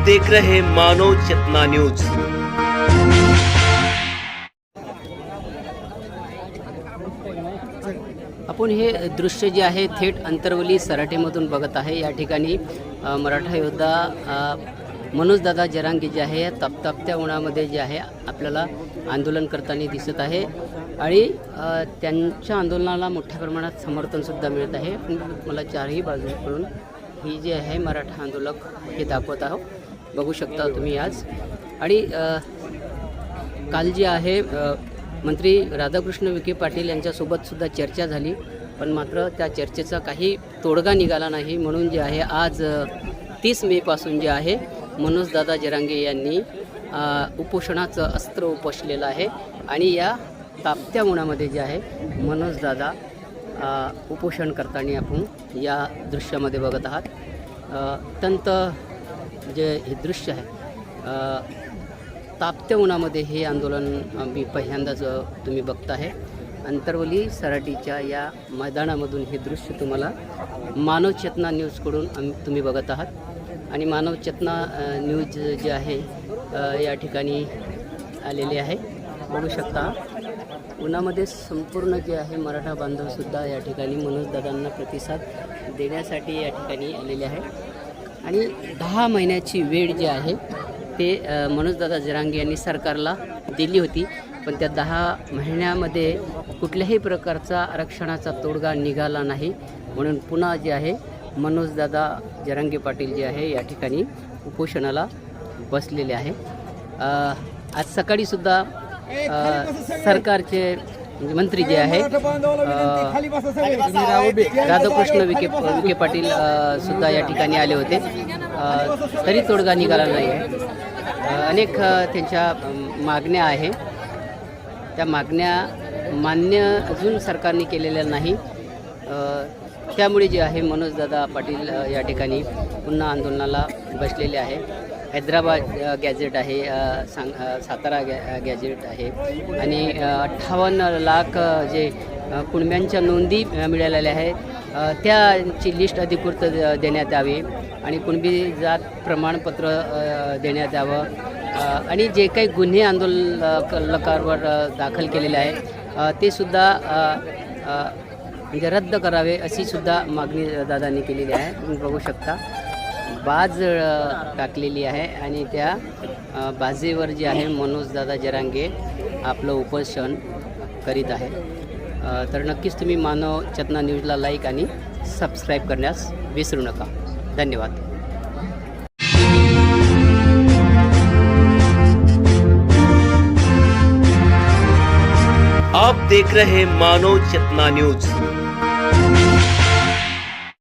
देख रहे मानव चेतना न्यूज। आपण हे दृश्य जे आहे थेट अंतरवली सराटीमधून बघत आहे। या ठिकाणी मराठा योद्धा मनोजदादा जरांगे जे आहे तपतपत्या उन्हामध्ये जे आहे आपल्याला आंदोलन करताना दिसत आहे आणि त्यांच्या आंदोलनाला मोठ्या प्रमाणात समर्थनसुद्धा मिळत आहे। मला चारही बाजूकडून ही जी आहे मराठा आंदोलक हे दाखवत आहोत, बघू शकता तुम्ही आज। आणि काल जे आहे मंत्री राधाकृष्ण विखे पाटील यांच्यासोबत सुद्धा चर्चा झाली, पण मात्र त्या चर्चेचा काही तोडगा निघाला नाही। म्हणून जे आहे आज 30 मे पासून जे आहे मनोजदादा जरांगे यांनी उपोषणाचं अस्त्र उपसलेलं आहे आणि या तापत्या उन्हामध्ये जे आहे मनोजदादा उपोषण करताना आपण या दृश्यामध्ये बघत आहात। अत्यंत जे हे दृश्य आहे तापत्या उन्हामध्ये हे आंदोलन मी पहिल्यांदाच तुम्ही बघताय। अंतरवली सराटीच्या या मैदानामधून हे दृश्य तुम्हाला मानव चेतना न्यूजकडून तुम्ही बघत आहात आणि मानव चेतना न्यूज जे आहे या ठिकाणी आलेले आहे, बघू शकता। उन्हामध्ये संपूर्ण जे आहे मराठा बांधवसुद्धा या ठिकाणी मनोजदादांना प्रतिसाद देण्यासाठी या ठिकाणी आलेले आहे आणि 10 महिन्याची वेळ जी आहे ते मनोजदादा जरांगे यांनी सरकारला दिली होती, पण त्या 10 महिन्यामध्ये कुठल्याही प्रकारचा आरक्षणाचा तोडगा निघाला नाही। म्हणून पुन्हा जे आहे मनोजदादा जरांगे पाटील जे आहे या ठिकाणी उपोषणाला बसलेले आहे। आज सकाळीसुद्धा सरकारचे मंत्री जे आहे राधाकृष्ण विखे पाटील सुद्धा या ठिकाणी आले होते, तरी तोडगा निघाला नाही आहे। अनेक त्यांच्या मागण्या आहे, त्या मागण्या मान्य अजून सरकारने केलेल्या नाही। त्यामुळे जे आहे मनोजदादा पाटील या ठिकाणी पुन्हा आंदोलनाला बसलेले आहे। हैदराबाद गॅझेट आहे, सातारा गॅझेट आहे आणि 58 लाख जे कुणब्यांच्या नोंदी मिळालेल्या आहेत त्याची लिस्ट अधिकृत देण्यात यावी आणि कुणबी जात प्रमाणपत्र देण्यात यावं आणि जे काही गुन्हे आंदोलकांवर दाखल केलेले आहे ते सुद्धा म्हणजे रद्द करावे अशी सुद्धा मागणी दादांनी केलेली आहे। तुम्ही बघू शकता बाज टाकलेली आहे आणि त्या बाजेवर जे आहे मनोजदादा जरांगे आपलं उपोषण करीत आहे। तर नक्कीच तुम्ही मानव चेतना न्यूजला लाईक आणि सबस्क्राईब करण्यास विसरू नका। धन्यवाद। आप देख रहे मानव चेतना न्यूज।